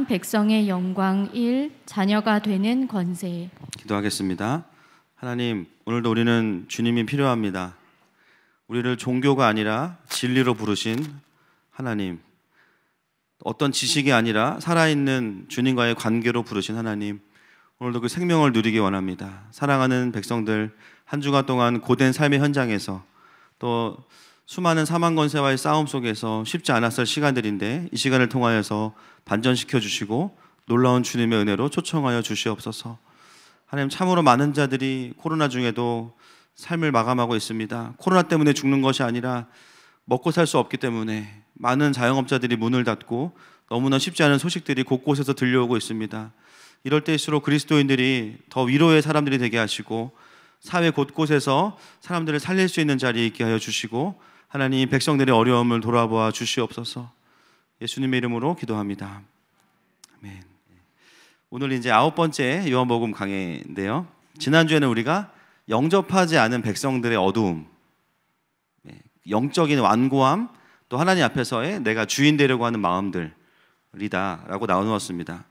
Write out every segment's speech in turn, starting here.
백성의 영광 1. 자녀가 되는 권세. 기도하겠습니다. 하나님, 오늘도 우리는 주님이 필요합니다. 우리를 종교가 아니라 진리로 부르신 하나님, 어떤 지식이 아니라 살아있는 주님과의 관계로 부르신 하나님, 오늘도 그 생명을 누리기 원합니다. 사랑하는 백성들, 한 주간 동안 고된 삶의 현장에서 또 수많은 사망 권세와의 싸움 속에서 쉽지 않았을 시간들인데 이 시간을 통하여서 반전시켜 주시고 놀라운 주님의 은혜로 초청하여 주시옵소서. 하나님, 참으로 많은 자들이 코로나 중에도 삶을 마감하고 있습니다. 코로나 때문에 죽는 것이 아니라 먹고 살 수 없기 때문에 많은 자영업자들이 문을 닫고 너무나 쉽지 않은 소식들이 곳곳에서 들려오고 있습니다. 이럴 때일수록 그리스도인들이 더 위로의 사람들이 되게 하시고 사회 곳곳에서 사람들을 살릴 수 있는 자리에 있게 하여 주시고 하나님, 백성들의 어려움을 돌아보아 주시옵소서. 예수님의 이름으로 기도합니다. 아멘. 오늘 이제 9번째 요한복음 강해인데요, 지난주에는 우리가 영접하지 않은 백성들의 어두움, 영적인 완고함, 또 하나님 앞에서의 내가 주인 되려고 하는 마음들이다 라고 나누었습니다.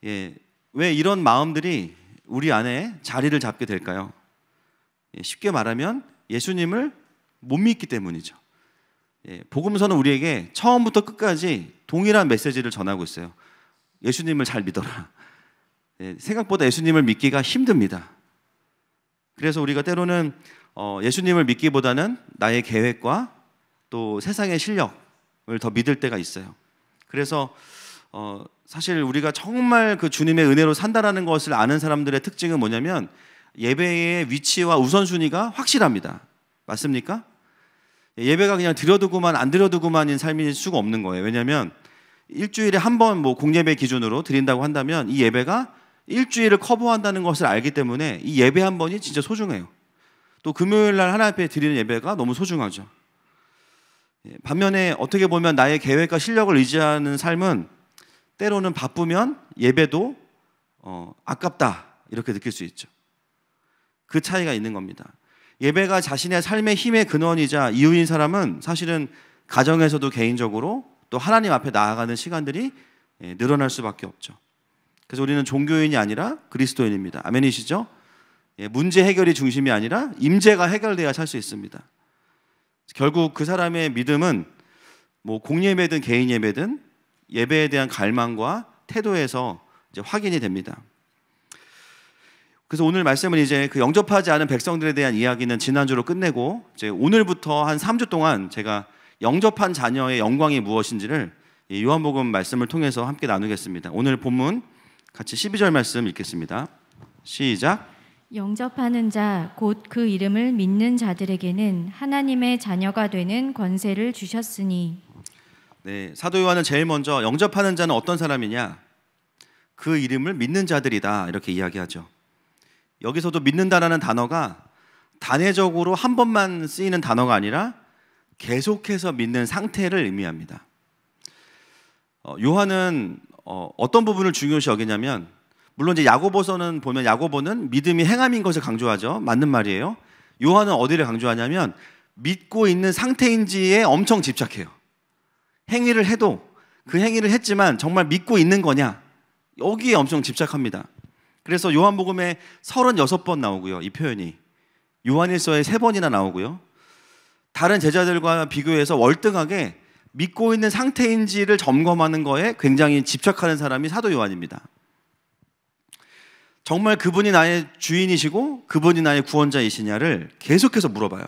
왜 이런 마음들이 우리 안에 자리를 잡게 될까요? 쉽게 말하면 예수님을 못 믿기 때문이죠. 복음서는 우리에게 처음부터 끝까지 동일한 메시지를 전하고 있어요. 예수님을 잘 믿어라. 생각보다 예수님을 믿기가 힘듭니다. 그래서 우리가 때로는 예수님을 믿기보다는 나의 계획과 또 세상의 실력을 더 믿을 때가 있어요. 그래서 사실 우리가 정말 그 주님의 은혜로 산다라는 것을 아는 사람들의 특징은 뭐냐면 예배의 위치와 우선순위가 확실합니다. 맞습니까? 예배가 그냥 드려두고만 안 드려두고만인 삶일 수가 없는 거예요. 왜냐하면 일주일에 한 번 뭐 공예배 기준으로 드린다고 한다면 이 예배가 일주일을 커버한다는 것을 알기 때문에 이 예배 한 번이 진짜 소중해요. 또 금요일 날 하나님 앞에 드리는 예배가 너무 소중하죠. 반면에 어떻게 보면 나의 계획과 실력을 의지하는 삶은 때로는 바쁘면 예배도 아깝다 이렇게 느낄 수 있죠. 그 차이가 있는 겁니다. 예배가 자신의 삶의 힘의 근원이자 이유인 사람은 사실은 가정에서도 개인적으로 또 하나님 앞에 나아가는 시간들이 늘어날 수밖에 없죠. 그래서 우리는 종교인이 아니라 그리스도인입니다. 아멘이시죠? 문제 해결이 중심이 아니라 임재가 해결돼야 살 수 있습니다. 결국 그 사람의 믿음은 뭐 공예배든 개인 예배든 예배에 대한 갈망과 태도에서 이제 확인이 됩니다. 그래서 오늘 말씀은 이제 그 영접하지 않은 백성들에 대한 이야기는 지난주로 끝내고 이제 오늘부터 한 3주 동안 제가 영접한 자녀의 영광이 무엇인지를 요한복음 말씀을 통해서 함께 나누겠습니다. 오늘 본문 같이 12절 말씀 읽겠습니다. 시작. 영접하는 자 곧 그 이름을 믿는 자들에게는 하나님의 자녀가 되는 권세를 주셨으니. 네, 사도 요한은 제일 먼저 영접하는 자는 어떤 사람이냐? 그 이름을 믿는 자들이다 이렇게 이야기하죠. 여기서도 믿는다라는 단어가 단회적으로 한 번만 쓰이는 단어가 아니라 계속해서 믿는 상태를 의미합니다. 요한은 어떤 부분을 중요시 여기냐면, 물론 이제 야고보서는 보면 야고보는 믿음이 행함인 것을 강조하죠. 맞는 말이에요. 요한은 어디를 강조하냐면 믿고 있는 상태인지에 엄청 집착해요. 행위를 해도 그 행위를 했지만 정말 믿고 있는 거냐, 여기에 엄청 집착합니다. 그래서 요한복음에 36번 나오고요. 이 표현이 요한일서에 3번이나 나오고요. 다른 제자들과 비교해서 월등하게 믿고 있는 상태인지를 점검하는 거에 굉장히 집착하는 사람이 사도 요한입니다. 정말 그분이 나의 주인이시고 그분이 나의 구원자이시냐를 계속해서 물어봐요.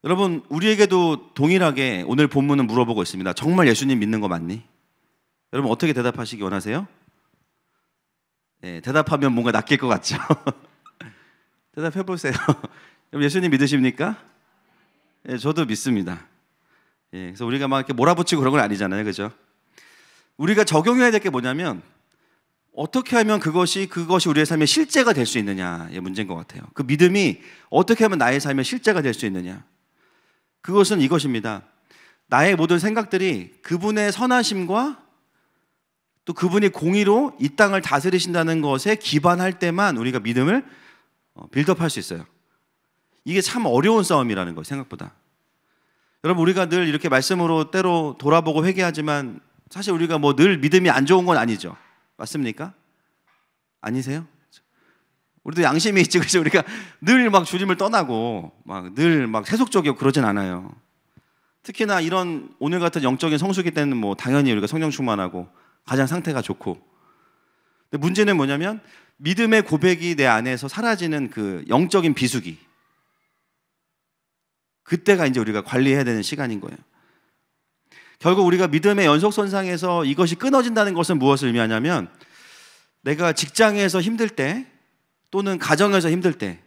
여러분, 우리에게도 동일하게 오늘 본문은 물어보고 있습니다. 정말 예수님 믿는 거 맞니? 여러분 어떻게 대답하시기 원하세요? 네, 대답하면 뭔가 낚일 것 같죠? 대답해보세요. 여러분 예수님 믿으십니까? 네, 저도 믿습니다. 예, 그래서 우리가 막 이렇게 몰아붙이고 그런 건 아니잖아요, 그죠? 우리가 적용해야 될 게 뭐냐면 어떻게 하면 그것이 우리의 삶의 실제가 될 수 있느냐의 문제인 것 같아요. 그 믿음이 어떻게 하면 나의 삶의 실제가 될 수 있느냐. 그것은 이것입니다. 나의 모든 생각들이 그분의 선하심과 또 그분이 공의로 이 땅을 다스리신다는 것에 기반할 때만 우리가 믿음을 빌드업할 수 있어요. 이게 참 어려운 싸움이라는 거예요, 생각보다. 여러분, 우리가 늘 이렇게 말씀으로 때로 돌아보고 회개하지만 사실 우리가 뭐 늘 믿음이 안 좋은 건 아니죠. 맞습니까? 아니세요? 우리도 양심이 있지, 그죠? 우리가 늘 막 주님을 떠나고 막 늘 막 세속적이고 그러진 않아요. 특히나 이런 오늘 같은 영적인 성수기 때는 뭐 당연히 우리가 성령 충만하고 가장 상태가 좋고. 근데 문제는 뭐냐면 믿음의 고백이 내 안에서 사라지는 그 영적인 비수기. 그때가 이제 우리가 관리해야 되는 시간인 거예요. 결국 우리가 믿음의 연속선상에서 이것이 끊어진다는 것은 무엇을 의미하냐면 내가 직장에서 힘들 때 또는 가정에서 힘들 때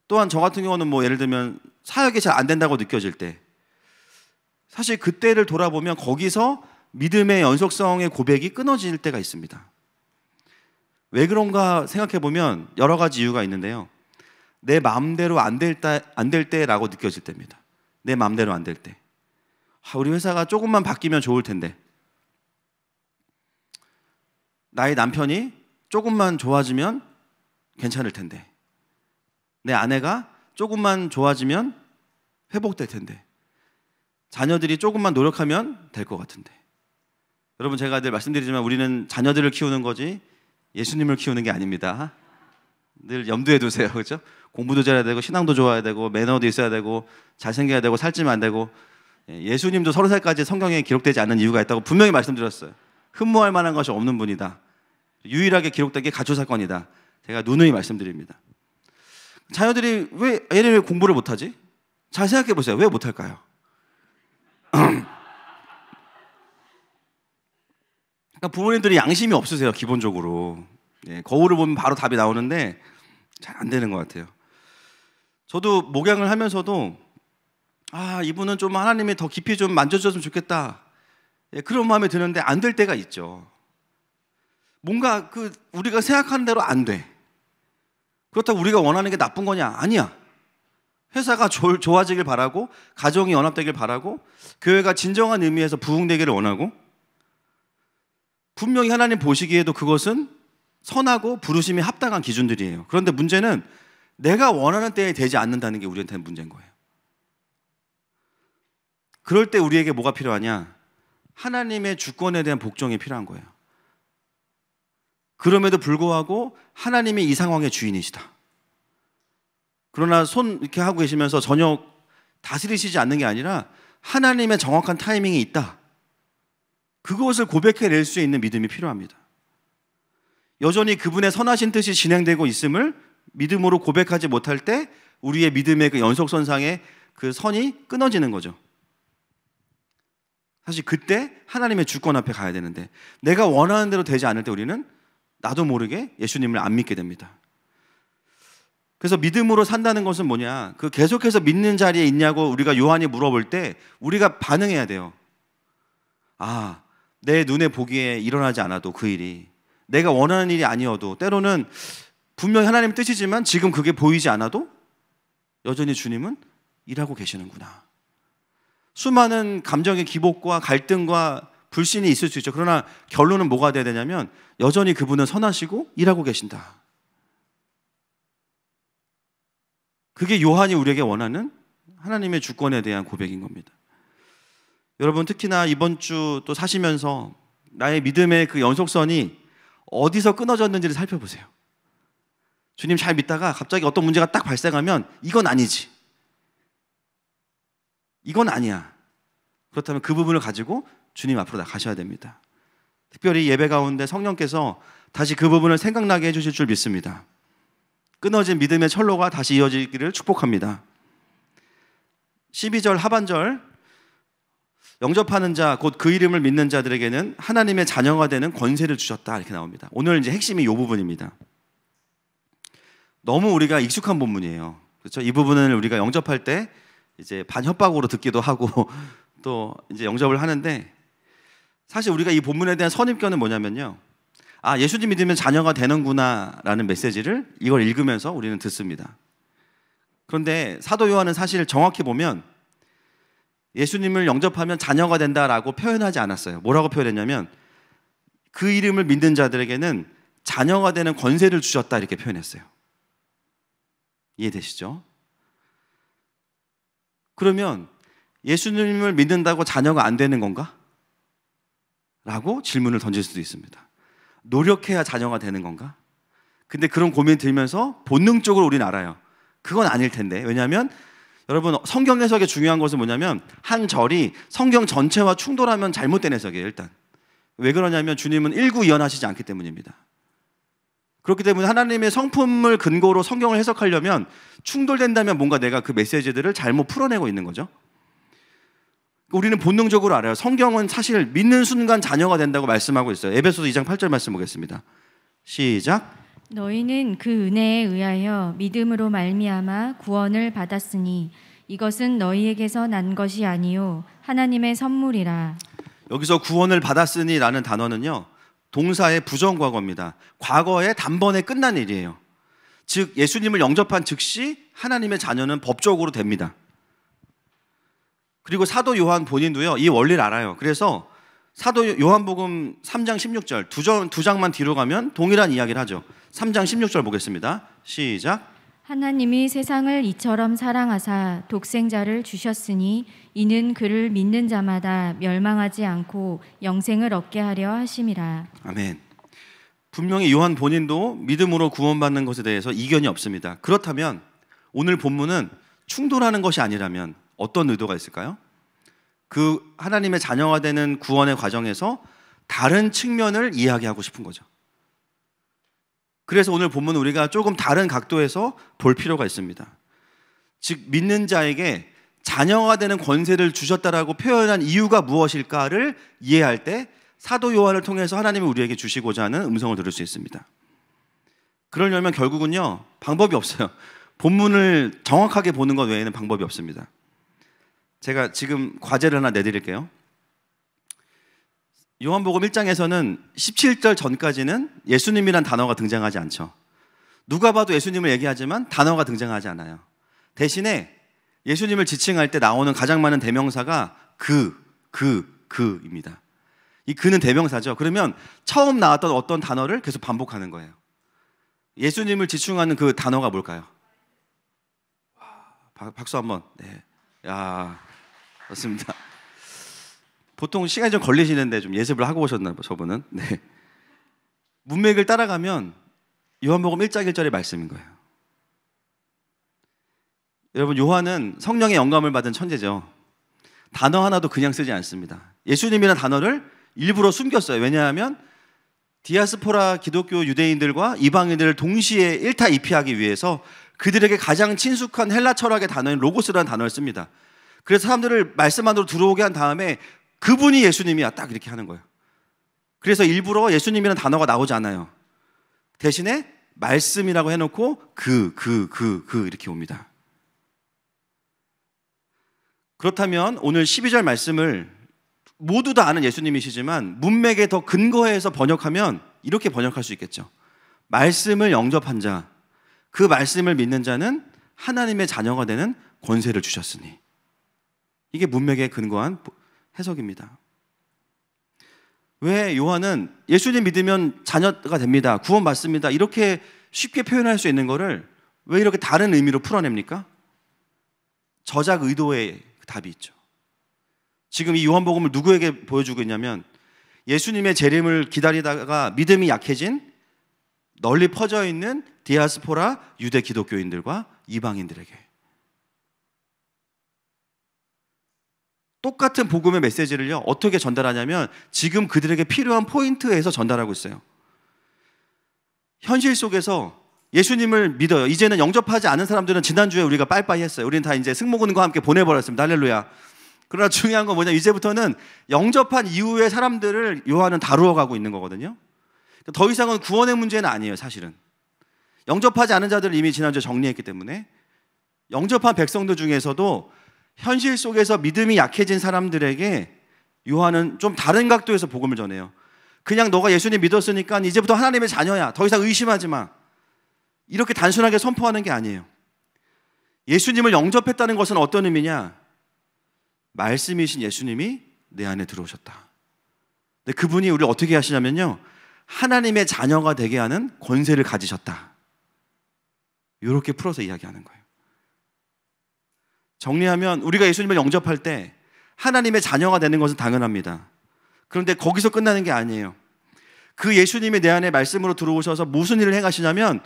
또한 저 같은 경우는 뭐 예를 들면 사역이 잘 안 된다고 느껴질 때 사실 그때를 돌아보면 거기서 믿음의 연속성의 고백이 끊어질 때가 있습니다. 왜 그런가 생각해 보면 여러 가지 이유가 있는데요. 내 마음대로 안 될 때라고 느껴질 때입니다. 내 마음대로 안 될 때. 우리 회사가 조금만 바뀌면 좋을 텐데. 나의 남편이 조금만 좋아지면 괜찮을 텐데. 내 아내가 조금만 좋아지면 회복될 텐데. 자녀들이 조금만 노력하면 될 것 같은데. 여러분 제가 늘 말씀드리지만 우리는 자녀들을 키우는 거지 예수님을 키우는 게 아닙니다. 늘 염두에 두세요. 그렇죠? 공부도 잘해야 되고 신앙도 좋아야 되고 매너도 있어야 되고 잘생겨야 되고 살찌면 안 되고 예수님도 30살까지 성경에 기록되지 않는 이유가 있다고 분명히 말씀드렸어요. 흠모할 만한 것이 없는 분이다. 유일하게 기록된 게 가초 사건이다. 제가 누누이 말씀드립니다. 자녀들이 얘는 왜 공부를 못하지? 잘 생각해 보세요. 왜 못할까요? 그러니까 부모님들이 양심이 없으세요. 기본적으로. 거울을 보면 바로 답이 나오는데 잘 안 되는 것 같아요. 저도 목양을 하면서도 이분은 좀 하나님이 더 깊이 좀 만져줬으면 좋겠다. 그런 마음이 드는데 안 될 때가 있죠. 뭔가 우리가 생각하는 대로 안 돼. 그렇다고 우리가 원하는 게 나쁜 거냐? 아니야. 회사가 좋아지길 바라고 가정이 연합되길 바라고 교회가 진정한 의미에서 부흥되기를 원하고 분명히 하나님 보시기에도 그것은 선하고 부르심이 합당한 기준들이에요. 그런데 문제는 내가 원하는 때에 되지 않는다는 게 우리한테는 문제인 거예요. 그럴 때 우리에게 뭐가 필요하냐? 하나님의 주권에 대한 복종이 필요한 거예요. 그럼에도 불구하고 하나님이 이 상황의 주인이시다. 그러나 손 이렇게 하고 계시면서 전혀 다스리시지 않는 게 아니라 하나님의 정확한 타이밍이 있다. 그것을 고백해낼 수 있는 믿음이 필요합니다. 여전히 그분의 선하신 뜻이 진행되고 있음을 믿음으로 고백하지 못할 때 우리의 믿음의 그 연속선상의 그 선이 끊어지는 거죠. 사실 그때 하나님의 주권 앞에 가야 되는데 내가 원하는 대로 되지 않을 때 우리는 나도 모르게 예수님을 안 믿게 됩니다. 그래서 믿음으로 산다는 것은 뭐냐? 그 계속해서 믿는 자리에 있냐고 우리가 요한이 물어볼 때 우리가 반응해야 돼요. 내 눈에 보기에 일어나지 않아도 그 일이 내가 원하는 일이 아니어도 때로는 분명히 하나님의 뜻이지만 지금 그게 보이지 않아도 여전히 주님은 일하고 계시는구나. 수많은 감정의 기복과 갈등과 불신이 있을 수 있죠. 그러나 결론은 뭐가 돼야 되냐면 여전히 그분은 선하시고 일하고 계신다. 그게 요한이 우리에게 원하는 하나님의 주권에 대한 고백인 겁니다. 여러분 특히나 이번 주 또 사시면서 나의 믿음의 그 연속선이 어디서 끊어졌는지를 살펴보세요. 주님 잘 믿다가 갑자기 어떤 문제가 딱 발생하면 이건 아니지. 이건 아니야. 그렇다면 그 부분을 가지고 주님 앞으로 나가셔야 됩니다. 특별히 예배 가운데 성령께서 다시 그 부분을 생각나게 해주실 줄 믿습니다. 끊어진 믿음의 철로가 다시 이어지기를 축복합니다. 12절 하반절 영접하는 자 곧 그 이름을 믿는 자들에게는 하나님의 자녀가 되는 권세를 주셨다 이렇게 나옵니다. 오늘 이제 핵심이 이 부분입니다. 너무 우리가 익숙한 본문이에요. 그렇죠? 이 부분을 우리가 영접할 때 이제 반협박으로 듣기도 하고 또 이제 영접을 하는데 사실 우리가 이 본문에 대한 선입견은 뭐냐면요. 예수님 믿으면 자녀가 되는구나라는 메시지를 이걸 읽으면서 우리는 듣습니다. 그런데 사도 요한은 사실 정확히 보면 예수님을 영접하면 자녀가 된다라고 표현하지 않았어요. 뭐라고 표현했냐면 그 이름을 믿는 자들에게는 자녀가 되는 권세를 주셨다 이렇게 표현했어요. 이해되시죠? 그러면 예수님을 믿는다고 자녀가 안 되는 건가? 라고 질문을 던질 수도 있습니다. 노력해야 자녀가 되는 건가? 근데 그런 고민 들면서 본능적으로 우리는 알아요. 그건 아닐 텐데. 왜냐하면 여러분, 성경 해석의 중요한 것은 뭐냐면 한 절이 성경 전체와 충돌하면 잘못된 해석이에요. 일단 왜 그러냐면 주님은 일구이연하시지 않기 때문입니다. 그렇기 때문에 하나님의 성품을 근거로 성경을 해석하려면 충돌된다면 뭔가 내가 그 메시지들을 잘못 풀어내고 있는 거죠. 우리는 본능적으로 알아요. 성경은 사실 믿는 순간 자녀가 된다고 말씀하고 있어요. 에베소서 2장 8절 말씀 보겠습니다. 시작. 너희는 그 은혜에 의하여 믿음으로 말미암아 구원을 받았으니 이것은 너희에게서 난 것이 아니요 하나님의 선물이라. 여기서 구원을 받았으니 라는 단어는요, 동사의 부정과거입니다. 과거에 단번에 끝난 일이에요. 즉 예수님을 영접한 즉시 하나님의 자녀는 법적으로 됩니다. 그리고 사도 요한 본인도요, 이 원리를 알아요. 그래서 사도 요한복음 3장 16절 두 장만 뒤로 가면 동일한 이야기를 하죠. 3장 16절 보겠습니다. 시작. 하나님이 세상을 이처럼 사랑하사 독생자를 주셨으니 이는 그를 믿는 자마다 멸망하지 않고 영생을 얻게 하려 하심이라. 아멘. 분명히 요한 본인도 믿음으로 구원받는 것에 대해서 이견이 없습니다. 그렇다면 오늘 본문은 충돌하는 것이 아니라면 어떤 의도가 있을까요? 그 하나님의 자녀가 되는 구원의 과정에서 다른 측면을 이야기하고 싶은 거죠. 그래서 오늘 본문은 우리가 조금 다른 각도에서 볼 필요가 있습니다. 즉 믿는 자에게 자녀가 되는 권세를 주셨다라고 표현한 이유가 무엇일까를 이해할 때 사도 요한을 통해서 하나님이 우리에게 주시고자 하는 음성을 들을 수 있습니다. 그러려면 결국은요, 방법이 없어요. 본문을 정확하게 보는 것 외에는 방법이 없습니다. 제가 지금 과제를 하나 내드릴게요. 요한복음 1장에서는 17절 전까지는 예수님이란 단어가 등장하지 않죠. 누가 봐도 예수님을 얘기하지만 단어가 등장하지 않아요. 대신에 예수님을 지칭할 때 나오는 가장 많은 대명사가 그입니다. 이 그는 대명사죠. 그러면 처음 나왔던 어떤 단어를 계속 반복하는 거예요. 예수님을 지칭하는 그 단어가 뭘까요? 박수 한번. 네. 야, 좋습니다. 보통 시간이 좀 걸리시는데 좀 예습을 하고 오셨나 봐요, 저분은. 네. 문맥을 따라가면 요한복음 1장 1절의 말씀인 거예요. 여러분, 요한은 성령의 영감을 받은 천재죠. 단어 하나도 그냥 쓰지 않습니다. 예수님이라는 단어를 일부러 숨겼어요. 왜냐하면 디아스포라 기독교 유대인들과 이방인들을 동시에 일타이피하기 위해서 그들에게 가장 친숙한 헬라 철학의 단어인 로고스라는 단어를 씁니다. 그래서 사람들을 말씀 안으로 들어오게 한 다음에 그분이 예수님이야, 딱 이렇게 하는 거예요. 그래서 일부러 예수님이라는 단어가 나오지 않아요. 대신에 말씀이라고 해놓고 이렇게 옵니다. 그렇다면 오늘 12절 말씀을 모두 다 아는 예수님이시지만 문맥에 더 근거해서 번역하면 이렇게 번역할 수 있겠죠. 말씀을 영접한 자, 그 말씀을 믿는 자는 하나님의 자녀가 되는 권세를 주셨으니. 이게 문맥에 근거한 해석입니다. 왜 요한은 예수님 믿으면 자녀가 됩니다, 구원받습니다, 이렇게 쉽게 표현할 수 있는 거를 왜 이렇게 다른 의미로 풀어냅니까? 저작 의도의 답이 있죠. 지금 이 요한복음을 누구에게 보여주고 있냐면 예수님의 재림을 기다리다가 믿음이 약해진 널리 퍼져 있는 디아스포라 유대 기독교인들과 이방인들에게 똑같은 복음의 메시지를요, 어떻게 전달하냐면 지금 그들에게 필요한 포인트에서 전달하고 있어요. 현실 속에서 예수님을 믿어요. 이제는 영접하지 않은 사람들은 지난주에 우리가 빠이빠이 했어요. 우리는 다 이제 승모근과 함께 보내버렸습니다. 할렐루야. 그러나 중요한 건 뭐냐, 이제부터는 영접한 이후의 사람들을 요한은 다루어 가고 있는 거거든요. 더 이상은 구원의 문제는 아니에요. 사실은 영접하지 않은 자들을 이미 지난주에 정리했기 때문에 영접한 백성들 중에서도 현실 속에서 믿음이 약해진 사람들에게 요한은 좀 다른 각도에서 복음을 전해요. 그냥 너가 예수님 믿었으니까 이제부터 하나님의 자녀야, 더 이상 의심하지 마, 이렇게 단순하게 선포하는 게 아니에요. 예수님을 영접했다는 것은 어떤 의미냐? 말씀이신 예수님이 내 안에 들어오셨다. 근데 그분이 우리를 어떻게 하시냐면요, 하나님의 자녀가 되게 하는 권세를 가지셨다. 이렇게 풀어서 이야기하는 거예요. 정리하면 우리가 예수님을 영접할 때 하나님의 자녀가 되는 것은 당연합니다. 그런데 거기서 끝나는 게 아니에요. 그 예수님이 내 안에 말씀으로 들어오셔서 무슨 일을 행하시냐면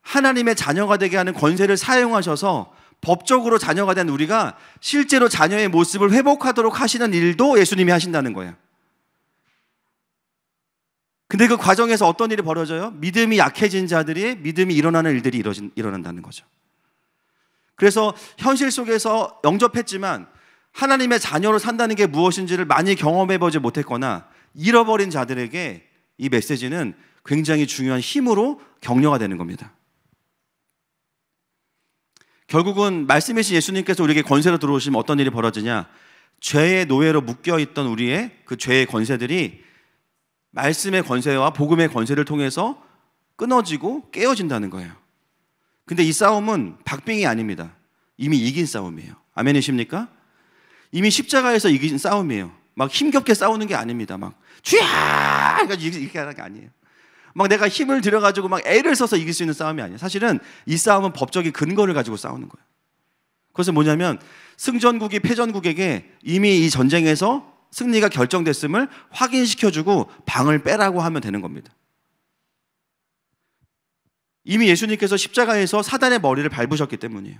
하나님의 자녀가 되게 하는 권세를 사용하셔서 법적으로 자녀가 된 우리가 실제로 자녀의 모습을 회복하도록 하시는 일도 예수님이 하신다는 거예요. 근데 그 과정에서 어떤 일이 벌어져요? 믿음이 약해진 자들이 믿음이 일어나는 일들이 일어난다는 거죠. 그래서 현실 속에서 영접했지만 하나님의 자녀로 산다는 게 무엇인지를 많이 경험해보지 못했거나 잃어버린 자들에게 이 메시지는 굉장히 중요한 힘으로 격려가 되는 겁니다. 결국은 말씀이신 예수님께서 우리에게 권세로 들어오시면 어떤 일이 벌어지냐? 죄의 노예로 묶여있던 우리의 그 죄의 권세들이 말씀의 권세와 복음의 권세를 통해서 끊어지고 깨어진다는 거예요. 근데 이 싸움은 박빙이 아닙니다. 이미 이긴 싸움이에요. 아멘이십니까? 이미 십자가에서 이긴 싸움이에요. 막 힘겹게 싸우는 게 아닙니다. 막 쥐야! 이렇게 하는 게 아니에요. 막 내가 힘을 들여가지고 막 애를 써서 이길 수 있는 싸움이 아니에요. 사실은 이 싸움은 법적인 근거를 가지고 싸우는 거예요. 그것은 뭐냐면 승전국이 패전국에게 이미 이 전쟁에서 승리가 결정됐음을 확인시켜주고 방을 빼라고 하면 되는 겁니다. 이미 예수님께서 십자가에서 사단의 머리를 밟으셨기 때문이에요.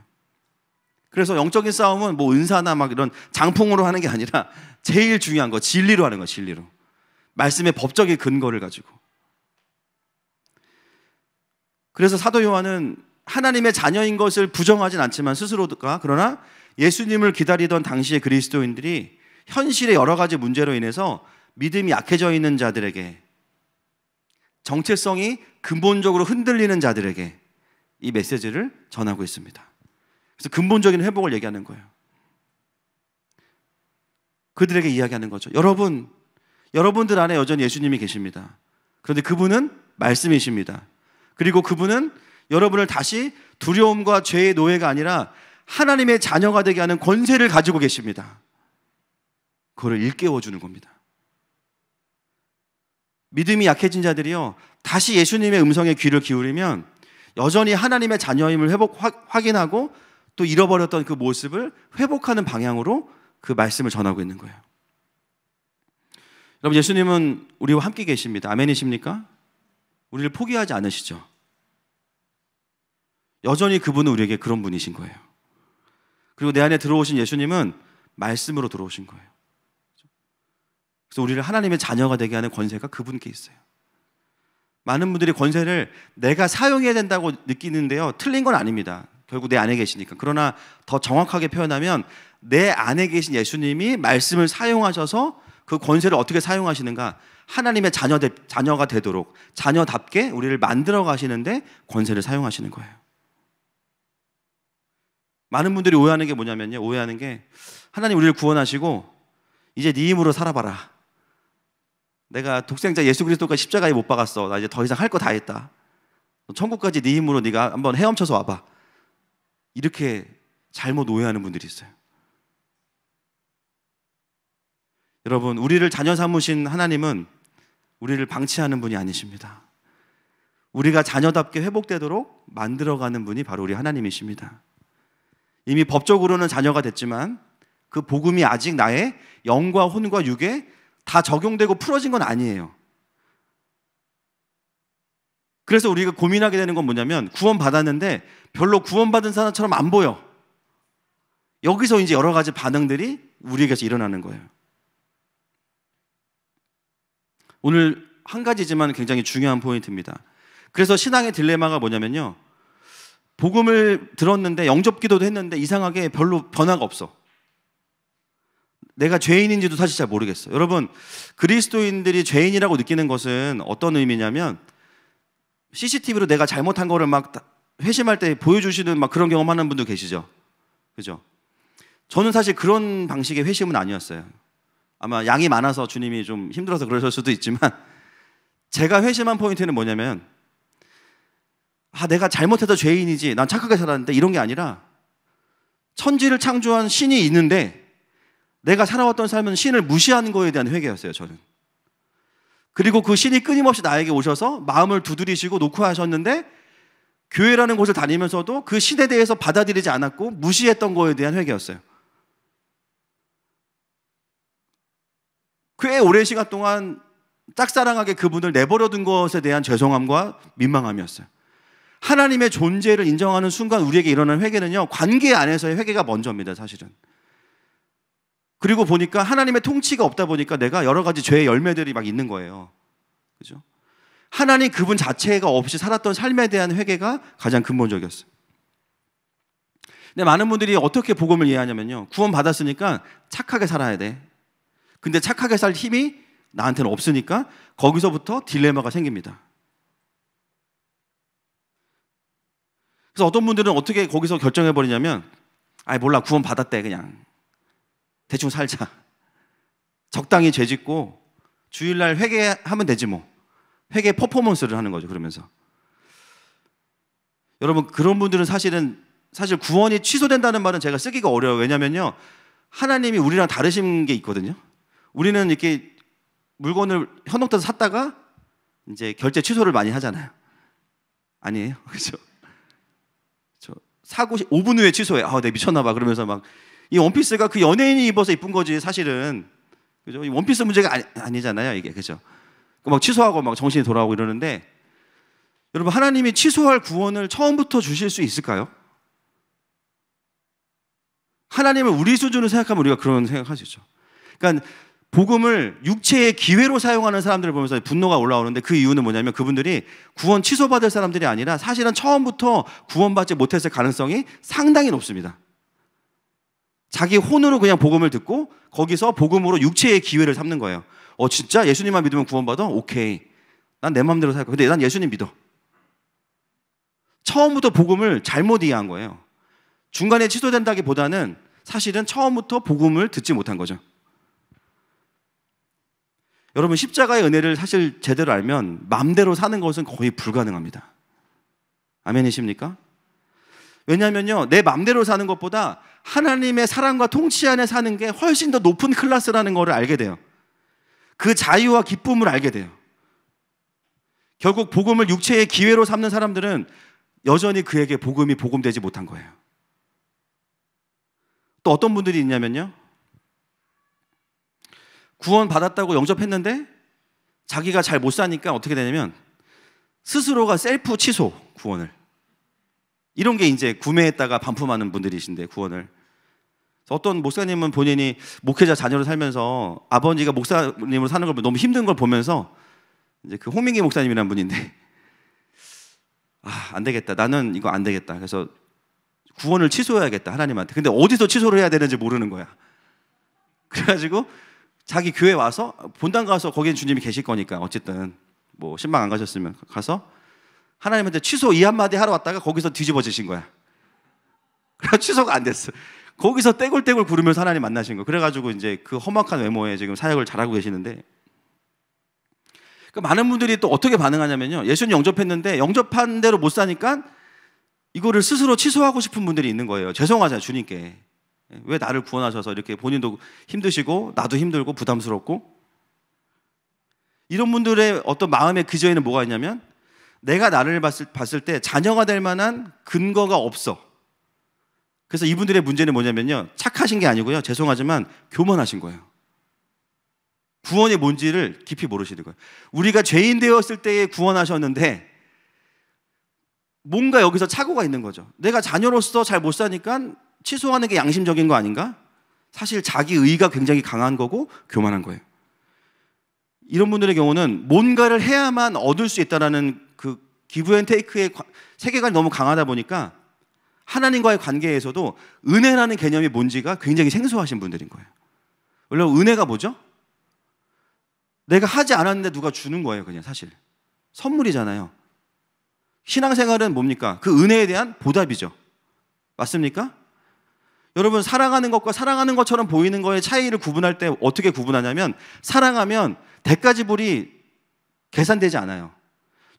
그래서 영적인 싸움은 뭐 은사나 막 이런 장풍으로 하는 게 아니라 제일 중요한 거 진리로 하는 거예요. 진리로. 말씀의 법적인 근거를 가지고. 그래서 사도 요한은 하나님의 자녀인 것을 부정하진 않지만 스스로가, 그러나 예수님을 기다리던 당시의 그리스도인들이 현실의 여러 가지 문제로 인해서 믿음이 약해져 있는 자들에게, 정체성이 근본적으로 흔들리는 자들에게 이 메시지를 전하고 있습니다. 그래서 근본적인 회복을 얘기하는 거예요. 그들에게 이야기하는 거죠. 여러분들 안에 여전히 예수님이 계십니다. 그런데 그분은 말씀이십니다. 그리고 그분은 여러분을 다시 두려움과 죄의 노예가 아니라 하나님의 자녀가 되게 하는 권세를 가지고 계십니다. 그거를 일깨워주는 겁니다. 믿음이 약해진 자들이요, 다시 예수님의 음성에 귀를 기울이면 여전히 하나님의 자녀임을 확인하고 또 잃어버렸던 그 모습을 회복하는 방향으로 그 말씀을 전하고 있는 거예요. 여러분, 예수님은 우리와 함께 계십니다. 아멘이십니까? 우리를 포기하지 않으시죠. 여전히 그분은 우리에게 그런 분이신 거예요. 그리고 내 안에 들어오신 예수님은 말씀으로 들어오신 거예요. 그래서 우리를 하나님의 자녀가 되게 하는 권세가 그분께 있어요. 많은 분들이 권세를 내가 사용해야 된다고 느끼는데요, 틀린 건 아닙니다. 결국 내 안에 계시니까. 그러나 더 정확하게 표현하면 내 안에 계신 예수님이 말씀을 사용하셔서 그 권세를 어떻게 사용하시는가, 하나님의 자녀가 되도록 자녀답게 우리를 만들어 가시는데 권세를 사용하시는 거예요. 많은 분들이 오해하는 게 뭐냐면요, 오해하는 게 하나님 우리를 구원하시고 이제 네 힘으로 살아봐라. 내가 독생자 예수 그리스도가 십자가에 못 박았어. 나 이제 더 이상 할 거 다 했다. 천국까지 네 힘으로 네가 한번 헤엄쳐서 와봐. 이렇게 잘못 오해하는 분들이 있어요. 여러분, 우리를 자녀 삼으신 하나님은 우리를 방치하는 분이 아니십니다. 우리가 자녀답게 회복되도록 만들어가는 분이 바로 우리 하나님이십니다. 이미 법적으로는 자녀가 됐지만 그 복음이 아직 나의 영과 혼과 육에 다 적용되고 풀어진 건 아니에요. 그래서 우리가 고민하게 되는 건 뭐냐면, 구원받았는데 별로 구원받은 사람처럼 안 보여. 여기서 이제 여러 가지 반응들이 우리에게서 일어나는 거예요. 오늘 한 가지지만 굉장히 중요한 포인트입니다. 그래서 신앙의 딜레마가 뭐냐면요, 복음을 들었는데 영접기도도 했는데 이상하게 별로 변화가 없어. 내가 죄인인지도 사실 잘 모르겠어. 여러분, 그리스도인들이 죄인이라고 느끼는 것은 어떤 의미냐면, CCTV로 내가 잘못한 거를 막 회심할 때 보여주시는 막 그런 경험하는 분도 계시죠. 그죠? 저는 사실 그런 방식의 회심은 아니었어요. 아마 양이 많아서 주님이 좀 힘들어서 그러실 수도 있지만, 제가 회심한 포인트는 뭐냐면, 내가 잘못해서 죄인이지, 난 착하게 살았는데, 이런 게 아니라 천지를 창조한 신이 있는데 내가 살아왔던 삶은 신을 무시하는 거에 대한 회개였어요, 저는. 그리고 그 신이 끊임없이 나에게 오셔서 마음을 두드리시고 녹화하셨는데, 교회라는 곳을 다니면서도 그 신에 대해서 받아들이지 않았고 무시했던 거에 대한 회개였어요. 꽤 오랜 시간 동안 짝사랑하게 그분을 내버려둔 것에 대한 죄송함과 민망함이었어요. 하나님의 존재를 인정하는 순간 우리에게 일어나는 회개는요, 관계 안에서의 회개가 먼저입니다, 사실은. 그리고 보니까 하나님의 통치가 없다 보니까 내가 여러 가지 죄의 열매들이 막 있는 거예요. 그죠? 하나님 그분 자체가 없이 살았던 삶에 대한 회개가 가장 근본적이었어요. 근데 많은 분들이 어떻게 복음을 이해하냐면요, 구원 받았으니까 착하게 살아야 돼. 근데 착하게 살 힘이 나한테는 없으니까 거기서부터 딜레마가 생깁니다. 그래서 어떤 분들은 어떻게 거기서 결정해버리냐면, 아이 몰라, 구원 받았대, 그냥 대충 살자, 적당히 죄 짓고 주일날 회개하면 되지 뭐. 회개 퍼포먼스를 하는 거죠, 그러면서. 여러분, 그런 분들은 사실 구원이 취소된다는 말은 제가 쓰기가 어려워요. 왜냐면요, 하나님이 우리랑 다르신 게 있거든요. 우리는 이렇게 물건을 현혹돼서 샀다가 이제 결제 취소를 많이 하잖아요. 아니에요? 그렇죠? 사고 5분 후에 취소해. 아, 내가 미쳤나 봐. 그러면서 막 이 원피스가 그 연예인이 입어서 이쁜 거지, 사실은. 그죠? 이 원피스 문제가 아니잖아요, 이게. 그죠? 막 취소하고 막 정신이 돌아오고 이러는데, 여러분, 하나님이 취소할 구원을 처음부터 주실 수 있을까요? 하나님을 우리 수준으로 생각하면 우리가 그런 생각할 수 있죠. 그러니까 복음을 육체의 기회로 사용하는 사람들을 보면서 분노가 올라오는데, 그 이유는 뭐냐면 그분들이 구원 취소받을 사람들이 아니라 사실은 처음부터 구원받지 못했을 가능성이 상당히 높습니다. 자기 혼으로 그냥 복음을 듣고 거기서 복음으로 육체의 기회를 삼는 거예요. 진짜 예수님만 믿으면 구원받아? 오케이, 난 내 마음대로 살 거야. 근데 난 예수님 믿어. 처음부터 복음을 잘못 이해한 거예요. 중간에 취소된다기보다는 사실은 처음부터 복음을 듣지 못한 거죠. 여러분, 십자가의 은혜를 사실 제대로 알면 마음대로 사는 것은 거의 불가능합니다. 아멘이십니까? 왜냐하면요, 내 마음대로 사는 것보다 하나님의 사랑과 통치 안에 사는 게 훨씬 더 높은 클래스라는 것을 알게 돼요. 그 자유와 기쁨을 알게 돼요. 결국 복음을 육체의 기회로 삼는 사람들은 여전히 그에게 복음이 복음되지 못한 거예요. 또 어떤 분들이 있냐면요, 구원 받았다고 영접했는데 자기가 잘 못 사니까 어떻게 되냐면 스스로가 셀프 취소, 구원을. 이런 게 이제 구매했다가 반품하는 분들이신데, 구원을. 어떤 목사님은 본인이 목회자 자녀로 살면서 아버지가 목사님으로 사는 걸 너무 힘든 걸 보면서, 이제 그 홍민기 목사님이라는 분인데, 안 되겠다, 나는 이거 안 되겠다, 그래서 구원을 취소해야겠다, 하나님한테. 근데 어디서 취소를 해야 되는지 모르는 거야. 그래가지고 자기 교회 와서, 본당 가서, 거기엔 주님이 계실 거니까 어쨌든 뭐 신방 안 가셨으면 가서 하나님한테 취소 이 한마디 하러 왔다가 거기서 뒤집어지신 거야. 그래서 취소가 안 됐어. 거기서 떼굴떼굴 구르면서 하나님 만나신 거예요. 그래가지고 이제 그 험악한 외모에 지금 사역을 잘하고 계시는데, 많은 분들이 또 어떻게 반응하냐면요, 예수님 영접했는데 영접한 대로 못 사니까 이거를 스스로 취소하고 싶은 분들이 있는 거예요. 죄송하잖아요, 주님께. 왜 나를 구원하셔서 이렇게 본인도 힘드시고 나도 힘들고 부담스럽고. 이런 분들의 어떤 마음의 기저에는 뭐가 있냐면, 내가 나를 봤을 때 자녀가 될 만한 근거가 없어. 그래서 이분들의 문제는 뭐냐면요, 착하신 게 아니고요, 죄송하지만 교만하신 거예요. 구원이 뭔지를 깊이 모르시는 거예요. 우리가 죄인 되었을 때에 구원하셨는데 뭔가 여기서 착오가 있는 거죠. 내가 자녀로서 잘 못 사니까 취소하는 게 양심적인 거 아닌가? 사실 자기 의가 굉장히 강한 거고 교만한 거예요. 이런 분들의 경우는 뭔가를 해야만 얻을 수 있다는 그 기브 앤 테이크의 세계관이 너무 강하다 보니까 하나님과의 관계에서도 은혜라는 개념이 뭔지가 굉장히 생소하신 분들인 거예요. 원래 은혜가 뭐죠? 내가 하지 않았는데 누가 주는 거예요, 그냥. 사실 선물이잖아요. 신앙생활은 뭡니까? 그 은혜에 대한 보답이죠. 맞습니까? 여러분, 사랑하는 것과 사랑하는 것처럼 보이는 거의 차이를 구분할 때 어떻게 구분하냐면, 사랑하면 대가 지불이 계산되지 않아요.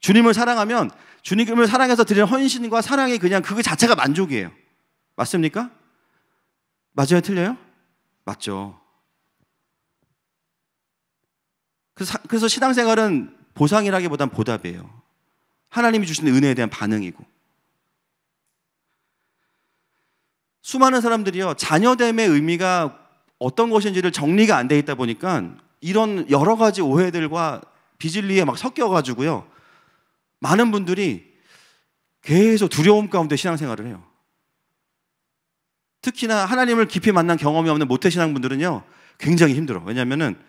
주님을 사랑하면 주님을 사랑해서 드리는 헌신과 사랑이 그냥 그거 자체가 만족이에요. 맞습니까? 맞아요, 틀려요? 맞죠. 그래서 신앙생활은 보상이라기보단 보답이에요. 하나님이 주시는 은혜에 대한 반응이고. 수많은 사람들이요, 자녀됨의 의미가 어떤 것인지를 정리가 안 돼 있다 보니까 이런 여러 가지 오해들과 비진리에 막 섞여가지고요, 많은 분들이 계속 두려움 가운데 신앙생활을 해요. 특히나 하나님을 깊이 만난 경험이 없는 모태신앙분들은요 굉장히 힘들어. 왜냐하면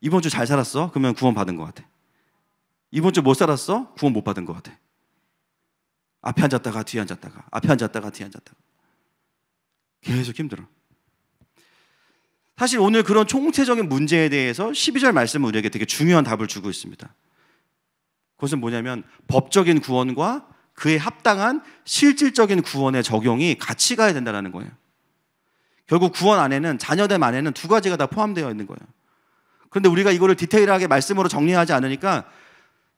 이번 주 잘 살았어? 그러면 구원 받은 것 같아. 이번 주 못 살았어? 구원 못 받은 것 같아. 앞에 앉았다가 뒤에 앉았다가, 앞에 앉았다가 뒤에 앉았다가, 계속 힘들어. 사실 오늘 그런 총체적인 문제에 대해서 12절 말씀은 우리에게 되게 중요한 답을 주고 있습니다. 그것은 뭐냐면 법적인 구원과 그에 합당한 실질적인 구원의 적용이 같이 가야 된다는 거예요. 결국 구원 안에는, 자녀됨 안에는 두 가지가 다 포함되어 있는 거예요. 그런데 우리가 이거를 디테일하게 말씀으로 정리하지 않으니까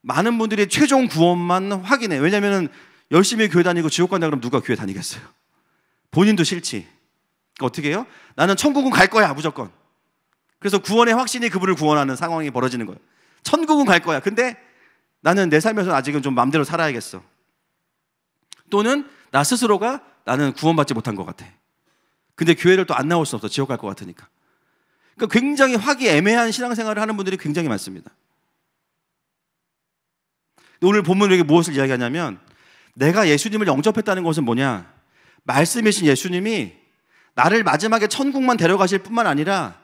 많은 분들이 최종 구원만 확인해. 왜냐하면 열심히 교회 다니고 지옥 간다 그러면 누가 교회 다니겠어요? 본인도 싫지. 그러니까 어떻게 해요? 나는 천국은 갈 거야 무조건. 그래서 구원의 확신이 그분을 구원하는 상황이 벌어지는 거예요. 천국은 갈 거야. 근데 나는 내 삶에서 아직은 좀 마음대로 살아야겠어. 또는 나 스스로가 나는 구원받지 못한 것 같아. 근데 교회를 또 안 나올 수 없어. 지옥 갈 것 같으니까. 그러니까 굉장히 화기애매한 신앙생활을 하는 분들이 굉장히 많습니다. 오늘 본문은 이게 무엇을 이야기하냐면, 내가 예수님을 영접했다는 것은 뭐냐? 말씀이신 예수님이 나를 마지막에 천국만 데려가실 뿐만 아니라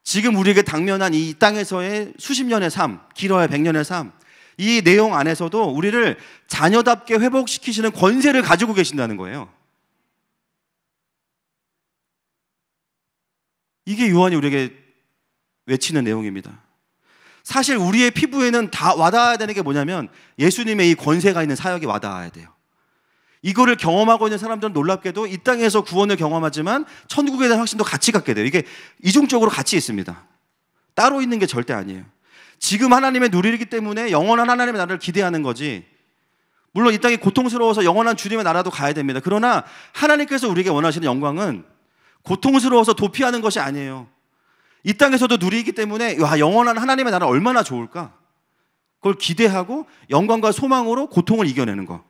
지금 우리에게 당면한 이 땅에서의 수십 년의 삶, 길어야 100년의 삶, 이 내용 안에서도 우리를 자녀답게 회복시키시는 권세를 가지고 계신다는 거예요. 이게 요한이 우리에게 외치는 내용입니다. 사실 우리의 피부에는 다 와닿아야 되는 게 뭐냐면 예수님의 이 권세가 있는 사역이 와닿아야 돼요. 이거를 경험하고 있는 사람들은 놀랍게도 이 땅에서 구원을 경험하지만 천국에 대한 확신도 같이 갖게 돼요. 이게 이중적으로 같이 있습니다. 따로 있는 게 절대 아니에요. 지금 하나님의 누리기 때문에 영원한 하나님의 나라를 기대하는 거지, 물론 이 땅이 고통스러워서 영원한 주님의 나라도 가야 됩니다. 그러나 하나님께서 우리에게 원하시는 영광은 고통스러워서 도피하는 것이 아니에요. 이 땅에서도 누리기 때문에 와, 영원한 하나님의 나라 얼마나 좋을까? 그걸 기대하고 영광과 소망으로 고통을 이겨내는 거.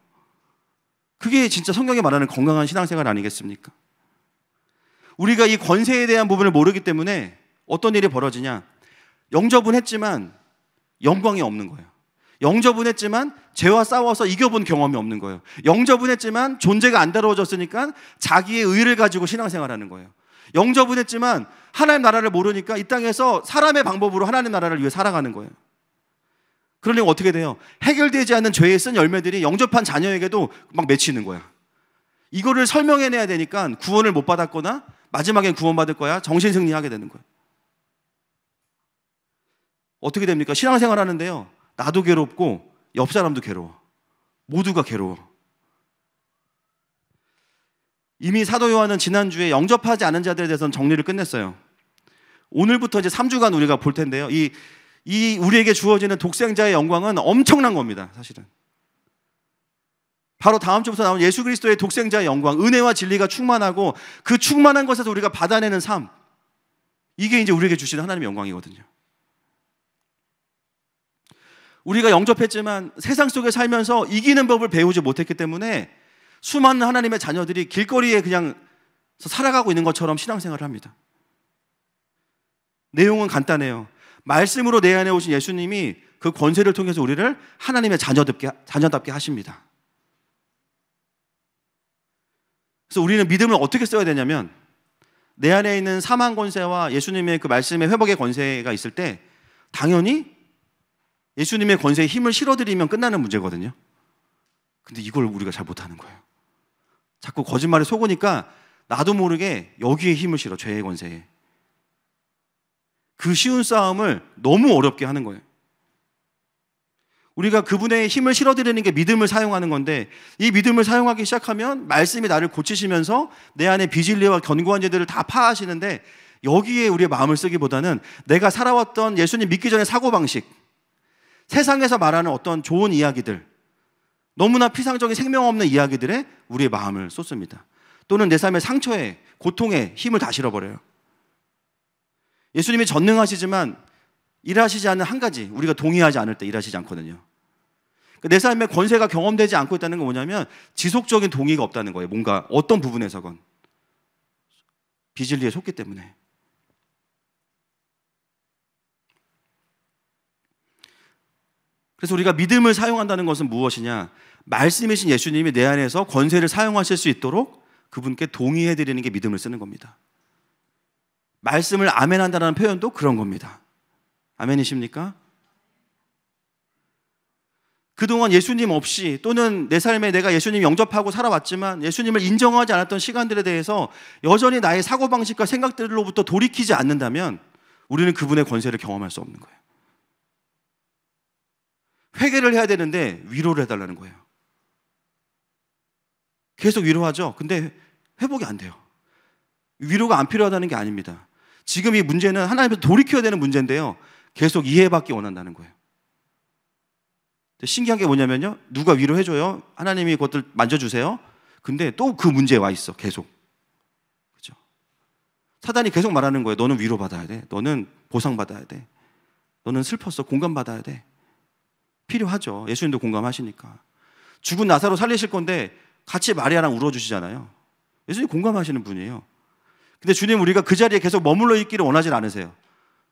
그게 진짜 성경이 말하는 건강한 신앙생활 아니겠습니까? 우리가 이 권세에 대한 부분을 모르기 때문에 어떤 일이 벌어지냐? 영접은 했지만 영광이 없는 거예요. 영접은 했지만 죄와 싸워서 이겨본 경험이 없는 거예요. 영접은 했지만 존재가 안 다루어졌으니까 자기의 의를 가지고 신앙생활하는 거예요. 영접은 했지만 하나님 나라를 모르니까 이 땅에서 사람의 방법으로 하나님 나라를 위해 살아가는 거예요. 그러니 어떻게 돼요? 해결되지 않는 죄의 쓴 열매들이 영접한 자녀에게도 막 맺히는 거야. 이거를 설명해내야 되니까 구원을 못 받았거나 마지막엔 구원받을 거야 정신승리하게 되는 거예요. 어떻게 됩니까? 신앙생활 하는데요, 나도 괴롭고 옆 사람도 괴로워. 모두가 괴로워. 이미 사도 요한은 지난주에 영접하지 않은 자들에 대해서는 정리를 끝냈어요. 오늘부터 이제 3주간 우리가 볼 텐데요, 이 우리에게 주어지는 독생자의 영광은 엄청난 겁니다. 사실은 바로 다음 주부터 나온 예수 그리스도의 독생자의 영광, 은혜와 진리가 충만하고 그 충만한 것에서 우리가 받아내는 삶, 이게 이제 우리에게 주시는 하나님의 영광이거든요. 우리가 영접했지만 세상 속에 살면서 이기는 법을 배우지 못했기 때문에 수많은 하나님의 자녀들이 길거리에 그냥 살아가고 있는 것처럼 신앙생활을 합니다. 내용은 간단해요. 말씀으로 내 안에 오신 예수님이 그 권세를 통해서 우리를 하나님의 자녀답게 하십니다. 그래서 우리는 믿음을 어떻게 써야 되냐면, 내 안에 있는 사망 권세와 예수님의 그 말씀의 회복의 권세가 있을 때 당연히 예수님의 권세에 힘을 실어드리면 끝나는 문제거든요. 근데 이걸 우리가 잘 못하는 거예요. 자꾸 거짓말에 속으니까 나도 모르게 여기에 힘을 실어, 죄의 권세에. 그 쉬운 싸움을 너무 어렵게 하는 거예요. 우리가 그분의 힘을 실어드리는 게 믿음을 사용하는 건데, 이 믿음을 사용하기 시작하면 말씀이 나를 고치시면서 내 안에 비진리와 견고한 죄들을 다 파하시는데, 여기에 우리의 마음을 쓰기보다는 내가 살아왔던 예수님 믿기 전의 사고방식, 세상에서 말하는 어떤 좋은 이야기들, 너무나 피상적인 생명 없는 이야기들에 우리의 마음을 쏟습니다. 또는 내 삶의 상처에, 고통에 힘을 다 실어버려요. 예수님이 전능하시지만 일하시지 않는 한 가지, 우리가 동의하지 않을 때 일하시지 않거든요. 내 삶의 권세가 경험되지 않고 있다는 건 뭐냐면 지속적인 동의가 없다는 거예요. 뭔가 어떤 부분에서건 비진리에 속기 때문에. 그래서 우리가 믿음을 사용한다는 것은 무엇이냐? 말씀이신 예수님이 내 안에서 권세를 사용하실 수 있도록 그분께 동의해 드리는 게 믿음을 쓰는 겁니다. 말씀을 아멘한다는 표현도 그런 겁니다. 아멘이십니까? 그동안 예수님 없이 또는 내 삶에 내가 예수님 영접하고 살아왔지만 예수님을 인정하지 않았던 시간들에 대해서 여전히 나의 사고방식과 생각들로부터 돌이키지 않는다면 우리는 그분의 권세를 경험할 수 없는 거예요. 회개를 해야 되는데 위로를 해달라는 거예요. 계속 위로하죠. 근데 회복이 안 돼요. 위로가 안 필요하다는 게 아닙니다. 지금 이 문제는 하나님께서 돌이켜야 되는 문제인데요. 계속 이해받기 원한다는 거예요. 신기한 게 뭐냐면요. 누가 위로해줘요. 하나님이 그것들 만져주세요. 근데 또 그 문제에 와 있어. 계속. 그죠? 사단이 계속 말하는 거예요. 너는 위로받아야 돼. 너는 보상받아야 돼. 너는 슬펐어. 공감받아야 돼. 필요하죠. 예수님도 공감하시니까. 죽은 나사로 살리실 건데 같이 마리아랑 울어주시잖아요. 예수님 공감하시는 분이에요. 근데 주님 우리가 그 자리에 계속 머물러 있기를 원하지 않으세요.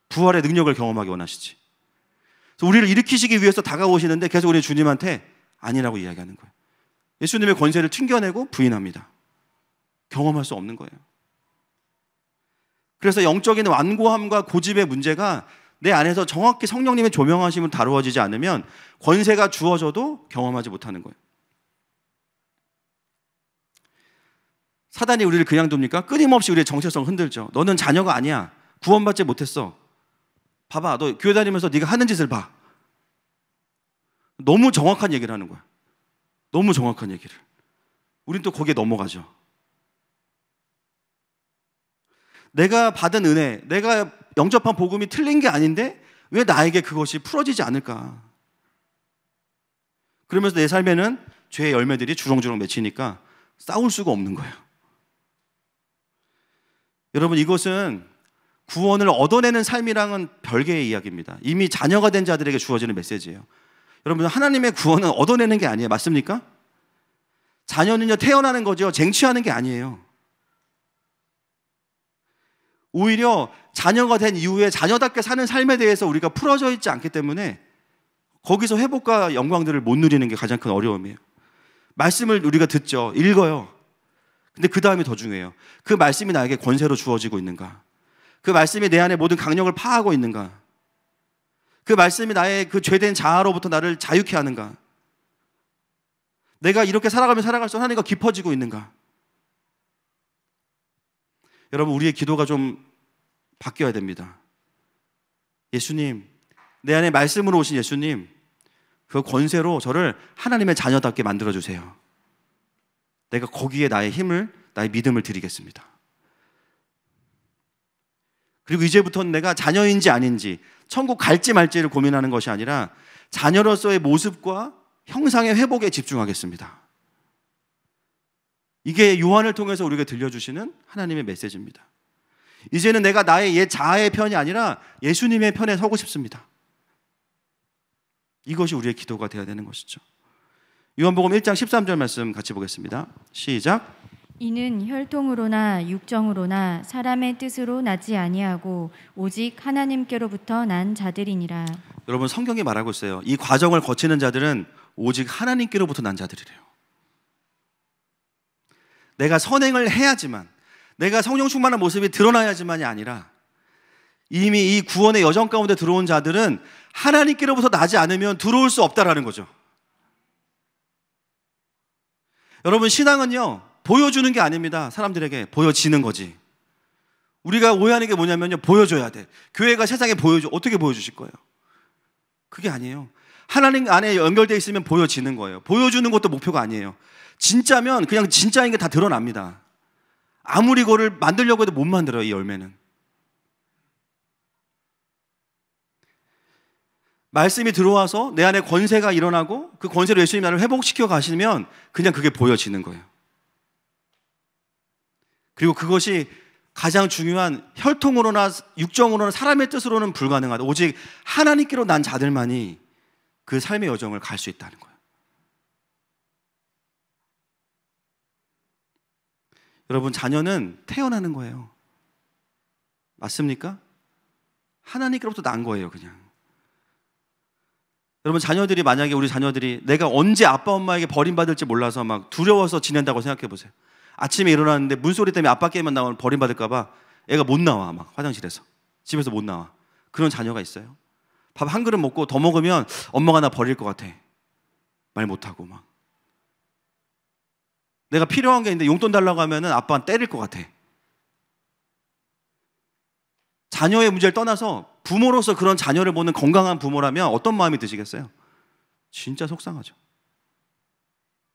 부활의 능력을 경험하기 원하시지. 그래서 우리를 일으키시기 위해서 다가오시는데 계속 우리 주님한테 아니라고 이야기하는 거예요. 예수님의 권세를 튕겨내고 부인합니다. 경험할 수 없는 거예요. 그래서 영적인 완고함과 고집의 문제가 내 안에서 정확히 성령님의 조명하심을 다루어지지 않으면 권세가 주어져도 경험하지 못하는 거예요. 사단이 우리를 그냥 둡니까? 끊임없이 우리의 정체성을 흔들죠. 너는 자녀가 아니야. 구원받지 못했어. 봐봐, 너 교회 다니면서 네가 하는 짓을 봐. 너무 정확한 얘기를 하는 거야. 너무 정확한 얘기를. 우린 또 거기에 넘어가죠. 내가 받은 은혜, 내가 영접한 복음이 틀린 게 아닌데 왜 나에게 그것이 풀어지지 않을까? 그러면서 내 삶에는 죄의 열매들이 주렁주렁 맺히니까 싸울 수가 없는 거예요. 여러분, 이것은 구원을 얻어내는 삶이랑은 별개의 이야기입니다. 이미 자녀가 된 자들에게 주어지는 메시지예요. 여러분, 하나님의 구원은 얻어내는 게 아니에요. 맞습니까? 자녀는요, 태어나는 거죠. 쟁취하는 게 아니에요. 오히려 자녀가 된 이후에 자녀답게 사는 삶에 대해서 우리가 풀어져 있지 않기 때문에 거기서 회복과 영광들을 못 누리는 게 가장 큰 어려움이에요. 말씀을 우리가 듣죠. 읽어요. 근데 그 다음이 더 중요해요. 그 말씀이 나에게 권세로 주어지고 있는가? 그 말씀이 내 안에 모든 강력을 파하고 있는가? 그 말씀이 나의 그 죄된 자아로부터 나를 자유케 하는가? 내가 이렇게 살아가면 살아갈수록 하나님과 깊어지고 있는가? 여러분, 우리의 기도가 좀 바뀌어야 됩니다. 예수님, 내 안에 말씀으로 오신 예수님, 그 권세로 저를 하나님의 자녀답게 만들어주세요. 내가 거기에 나의 힘을, 나의 믿음을 드리겠습니다. 그리고 이제부터는 내가 자녀인지 아닌지, 천국 갈지 말지를 고민하는 것이 아니라 자녀로서의 모습과 형상의 회복에 집중하겠습니다. 이게 요한을 통해서 우리에게 들려주시는 하나님의 메시지입니다. 이제는 내가 나의 옛 자아의 편이 아니라 예수님의 편에 서고 싶습니다. 이것이 우리의 기도가 되어야 되는 것이죠. 요한복음 1장 13절 말씀 같이 보겠습니다. 시작. 이는 혈통으로나 육정으로나 사람의 뜻으로 나지 아니하고 오직 하나님께로부터 난 자들이니라. 여러분, 성경이 말하고 있어요. 이 과정을 거치는 자들은 오직 하나님께로부터 난 자들이래요. 내가 선행을 해야지만, 내가 성령 충만한 모습이 드러나야지만이 아니라 이미 이 구원의 여정 가운데 들어온 자들은 하나님께로부터 나지 않으면 들어올 수 없다라는 거죠. 여러분, 신앙은요, 보여주는 게 아닙니다. 사람들에게 보여지는 거지. 우리가 오해하는 게 뭐냐면요, 보여줘야 돼. 교회가 세상에 보여줘. 어떻게 보여주실 거예요? 그게 아니에요. 하나님 안에 연결되어 있으면 보여지는 거예요. 보여주는 것도 목표가 아니에요. 진짜면 그냥 진짜인 게 다 드러납니다. 아무리 그거를 만들려고 해도 못 만들어요, 이 열매는. 말씀이 들어와서 내 안에 권세가 일어나고 그 권세로 예수님 나를 회복시켜 가시면 그냥 그게 보여지는 거예요. 그리고 그것이 가장 중요한 혈통으로나 육정으로나 사람의 뜻으로는 불가능하다. 오직 하나님께로 난 자들만이 그 삶의 여정을 갈 수 있다는 거예요. 여러분, 자녀는 태어나는 거예요. 맞습니까? 하나님께로부터 난 거예요, 그냥. 여러분, 자녀들이 만약에 우리 자녀들이 내가 언제 아빠 엄마에게 버림받을지 몰라서 막 두려워서 지낸다고 생각해 보세요. 아침에 일어났는데 문소리 때문에 아빠 깨만 나오면 버림받을까 봐 애가 못 나와. 막 화장실에서, 집에서 못 나와. 그런 자녀가 있어요. 밥 한 그릇 먹고 더 먹으면 엄마가 나 버릴 것 같아. 말 못하고 막. 내가 필요한 게 있는데 용돈 달라고 하면은 아빠는 때릴 것 같아. 자녀의 문제를 떠나서 부모로서 그런 자녀를 보는 건강한 부모라면 어떤 마음이 드시겠어요? 진짜 속상하죠.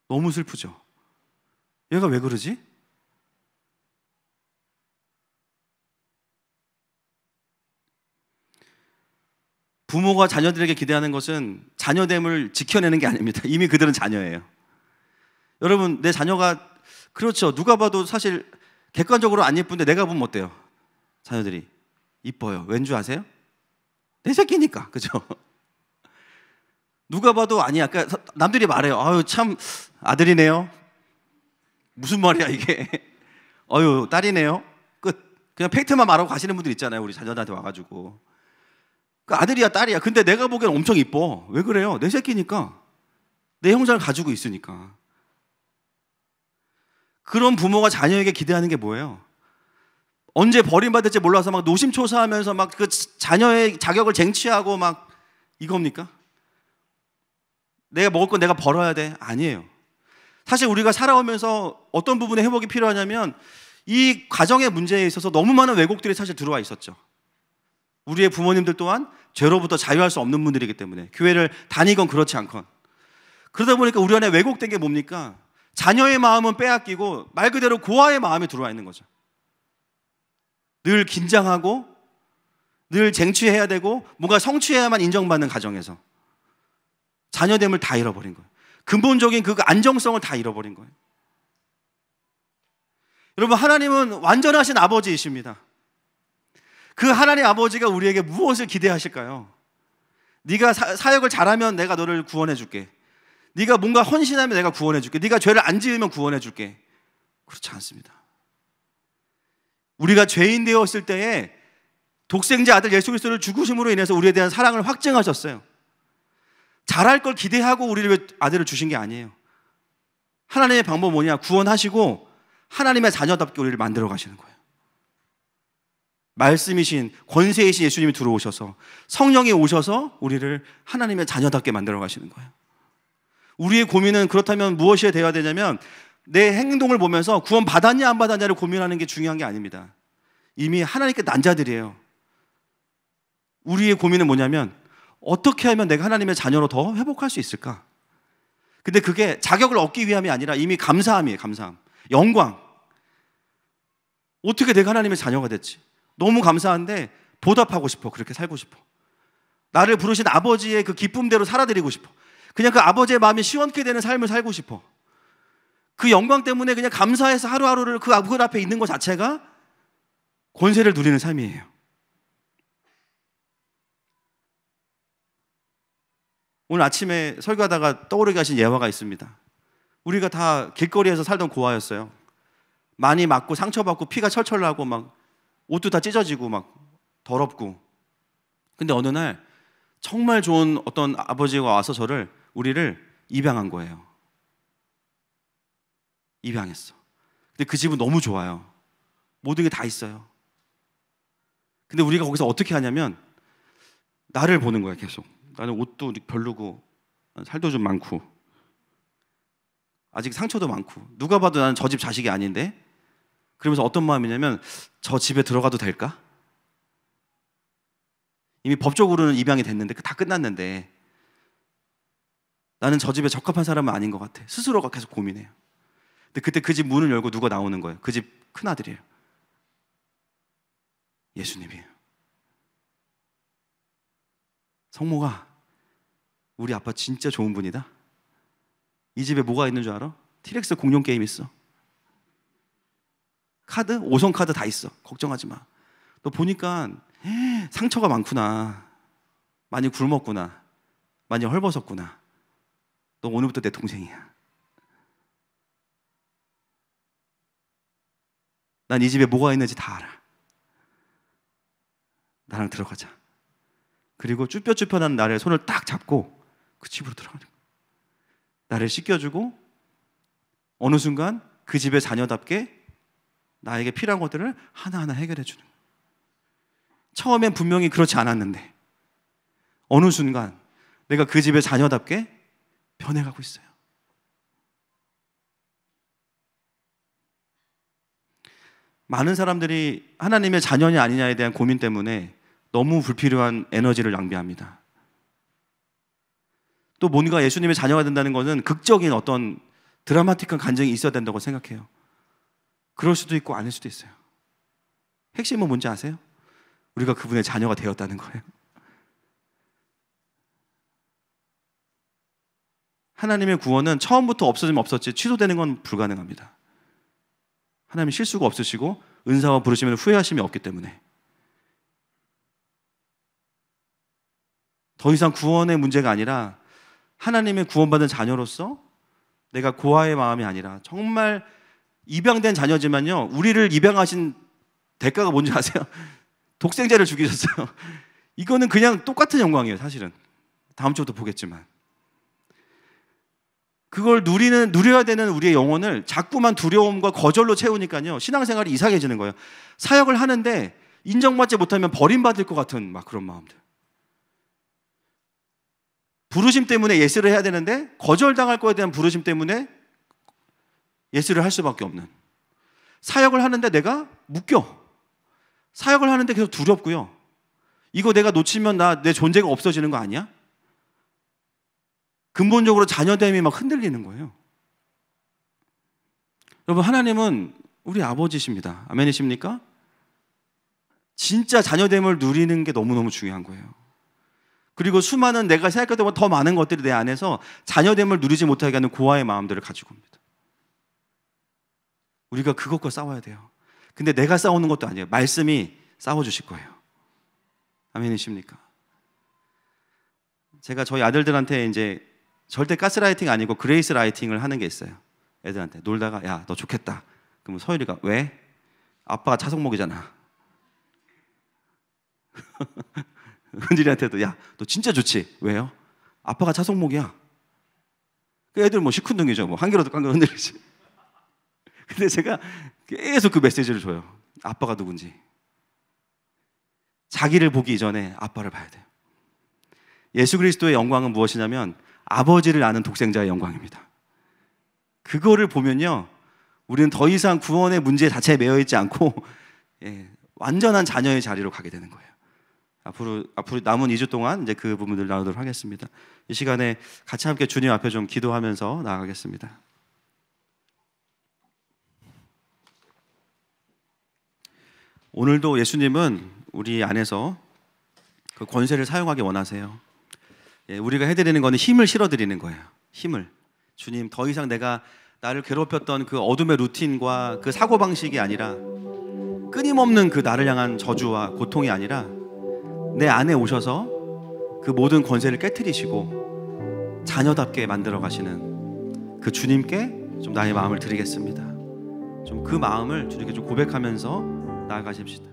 너무 슬프죠. 얘가 왜 그러지? 부모가 자녀들에게 기대하는 것은 자녀됨을 지켜내는 게 아닙니다. 이미 그들은 자녀예요. 여러분, 내 자녀가, 그렇죠, 누가 봐도 사실 객관적으로 안 예쁜데 내가 보면 어때요? 자녀들이 이뻐요. 왠 줄 아세요? 내 새끼니까. 그죠? 누가 봐도 아니야. 그러니까 남들이 말해요. 아유, 참 아들이네요. 무슨 말이야 이게. 아유, 딸이네요. 끝. 그냥 팩트만 말하고 가시는 분들 있잖아요. 우리 자녀들한테 와가지고. 그 아들이야 딸이야. 근데 내가 보기엔 엄청 이뻐. 왜 그래요? 내 새끼니까. 내 형상을 가지고 있으니까. 그런 부모가 자녀에게 기대하는 게 뭐예요? 언제 버림받을지 몰라서 막 노심초사하면서 막 그 자녀의 자격을 쟁취하고 막 이겁니까? 내가 먹을 건 내가 벌어야 돼? 아니에요. 사실 우리가 살아오면서 어떤 부분에 회복이 필요하냐면 이 가정의 문제에 있어서 너무 많은 왜곡들이 사실 들어와 있었죠. 우리의 부모님들 또한 죄로부터 자유할 수 없는 분들이기 때문에 교회를 다니건 그렇지 않건 그러다 보니까 우리 안에 왜곡된 게 뭡니까? 자녀의 마음은 빼앗기고 말 그대로 고아의 마음이 들어와 있는 거죠. 늘 긴장하고 늘 쟁취해야 되고 뭔가 성취해야만 인정받는 가정에서 자녀됨을 다 잃어버린 거예요. 근본적인 그 안정성을 다 잃어버린 거예요. 여러분, 하나님은 완전하신 아버지이십니다. 그 하나님 아버지가 우리에게 무엇을 기대하실까요? 네가 사역을 잘하면 내가 너를 구원해 줄게. 네가 뭔가 헌신하면 내가 구원해 줄게. 네가 죄를 안 지으면 구원해 줄게. 그렇지 않습니다. 우리가 죄인 되었을 때에 독생자 아들 예수 그리스도를 죽으심으로 인해서 우리에 대한 사랑을 확증하셨어요. 잘할 걸 기대하고 우리를 아들을 주신 게 아니에요. 하나님의 방법은 뭐냐? 구원하시고 하나님의 자녀답게 우리를 만들어 가시는 거예요. 말씀이신 권세이신 예수님이 들어오셔서 성령이 오셔서 우리를 하나님의 자녀답게 만들어 가시는 거예요. 우리의 고민은 그렇다면 무엇이 되어야 되냐면 내 행동을 보면서 구원 받았냐 안 받았냐를 고민하는 게 중요한 게 아닙니다. 이미 하나님께 난 자들이에요. 우리의 고민은 뭐냐면 어떻게 하면 내가 하나님의 자녀로 더 회복할 수 있을까? 근데 그게 자격을 얻기 위함이 아니라 이미 감사함이에요. 감사함, 영광. 어떻게 내가 하나님의 자녀가 됐지? 너무 감사한데 보답하고 싶어. 그렇게 살고 싶어. 나를 부르신 아버지의 그 기쁨대로 살아드리고 싶어. 그냥 그 아버지의 마음이 시원케 되는 삶을 살고 싶어. 그 영광 때문에 그냥 감사해서 하루하루를 그 앞에 있는 것 자체가 권세를 누리는 삶이에요. 오늘 아침에 설교하다가 떠오르게 하신 예화가 있습니다. 우리가 다 길거리에서 살던 고아였어요. 많이 맞고 상처받고 피가 철철 나고 막 옷도 다 찢어지고 막 더럽고. 근데 어느 날 정말 좋은 어떤 아버지가 와서 우리를 입양한 거예요. 입양했어. 근데 그 집은 너무 좋아요. 모든 게 다 있어요. 근데 우리가 거기서 어떻게 하냐면 나를 보는 거야. 계속. 나는 옷도 별로고 살도 좀 많고 아직 상처도 많고 누가 봐도 나는 저 집 자식이 아닌데, 그러면서 어떤 마음이냐면 저 집에 들어가도 될까? 이미 법적으로는 입양이 됐는데 다 끝났는데 나는 저 집에 적합한 사람은 아닌 것 같아. 스스로가 계속 고민해요. 근데 그때 그 집 문을 열고 누가 나오는 거예요. 그 집 큰아들이에요. 예수님이에요. 성모가, 우리 아빠 진짜 좋은 분이다. 이 집에 뭐가 있는 줄 알아? 티렉스 공룡 게임 있어. 카드? 5성 카드 다 있어. 걱정하지 마. 너 보니까 상처가 많구나. 많이 굶었구나. 많이 헐벗었구나. 너 오늘부터 내 동생이야. 난 이 집에 뭐가 있는지 다 알아. 나랑 들어가자. 그리고 쭈뼛쭈뼛한 나를 손을 딱 잡고 그 집으로 들어가는 거예요. 나를 씻겨주고 어느 순간 그 집의 자녀답게 나에게 필요한 것들을 하나하나 해결해 주는 거예요. 처음엔 분명히 그렇지 않았는데 어느 순간 내가 그 집의 자녀답게 변해가고 있어요. 많은 사람들이 하나님의 자녀냐 아니냐에 대한 고민 때문에 너무 불필요한 에너지를 낭비합니다. 또 뭔가 예수님의 자녀가 된다는 것은 극적인 어떤 드라마틱한 감정이 있어야 된다고 생각해요. 그럴 수도 있고 아닐 수도 있어요. 핵심은 뭔지 아세요? 우리가 그분의 자녀가 되었다는 거예요. 하나님의 구원은 처음부터 없어지면 없었지 취소되는 건 불가능합니다. 하나님이 실수가 없으시고 은사와 부르시면 후회하심이 없기 때문에 더 이상 구원의 문제가 아니라 하나님의 구원받은 자녀로서 내가 고아의 마음이 아니라 정말 입양된 자녀지만요, 우리를 입양하신 대가가 뭔지 아세요? 독생자를 죽이셨어요. 이거는 그냥 똑같은 영광이에요. 사실은 다음 주부터 보겠지만 그걸 누려야 되는 우리의 영혼을 자꾸만 두려움과 거절로 채우니까요, 신앙생활이 이상해지는 거예요. 사역을 하는데 인정받지 못하면 버림받을 것 같은 막 그런 마음들. 부르심 때문에 예스를 해야 되는데 거절당할 거에 대한 부르심 때문에 예스를 할 수밖에 없는. 사역을 하는데 내가 묶여. 사역을 하는데 계속 두렵고요. 이거 내가 놓치면 내 존재가 없어지는 거 아니야? 근본적으로 자녀됨이 막 흔들리는 거예요. 여러분, 하나님은 우리 아버지십니다. 아멘이십니까? 진짜 자녀됨을 누리는 게 너무너무 중요한 거예요. 그리고 수많은 내가 생각할 때보다 더 많은 것들이 내 안에서 자녀됨을 누리지 못하게 하는 고아의 마음들을 가지고 옵니다. 우리가 그것과 싸워야 돼요. 근데 내가 싸우는 것도 아니에요. 말씀이 싸워주실 거예요. 아멘이십니까? 제가 저희 아들들한테 이제 절대 가스라이팅 아니고 그레이스 라이팅을 하는 게 있어요. 애들한테 놀다가 야, 너 좋겠다. 그러면 서율이가 왜? 아빠가 차성목이잖아. 은질이한테도 야, 너 진짜 좋지. 왜요? 아빠가 차성목이야. 그 애들 뭐 시큰둥이죠. 뭐 한 개라도 깡깡 흔들리지. 근데 제가 계속 그 메시지를 줘요. 아빠가 누군지. 자기를 보기 이전에 아빠를 봐야 돼요. 예수 그리스도의 영광은 무엇이냐면 아버지를 아는 독생자의 영광입니다. 그거를 보면요, 우리는 더 이상 구원의 문제 자체에 매여 있지 않고 완전한 자녀의 자리로 가게 되는 거예요. 앞으로 남은 2주 동안 이제 그 부분들 나누도록 하겠습니다. 이 시간에 같이 함께 주님 앞에 좀 기도하면서 나아가겠습니다. 오늘도 예수님은 우리 안에서 그 권세를 사용하기 원하세요. 우리가 해드리는 거는 힘을 실어드리는 거예요. 힘을. 주님, 더 이상 내가 나를 괴롭혔던 그 어둠의 루틴과 그 사고방식이 아니라 끊임없는 그 나를 향한 저주와 고통이 아니라 내 안에 오셔서 그 모든 권세를 깨트리시고 자녀답게 만들어 가시는 그 주님께 좀 나의 마음을 드리겠습니다. 좀 그 마음을 주님께 좀 고백하면서 나아가십시다.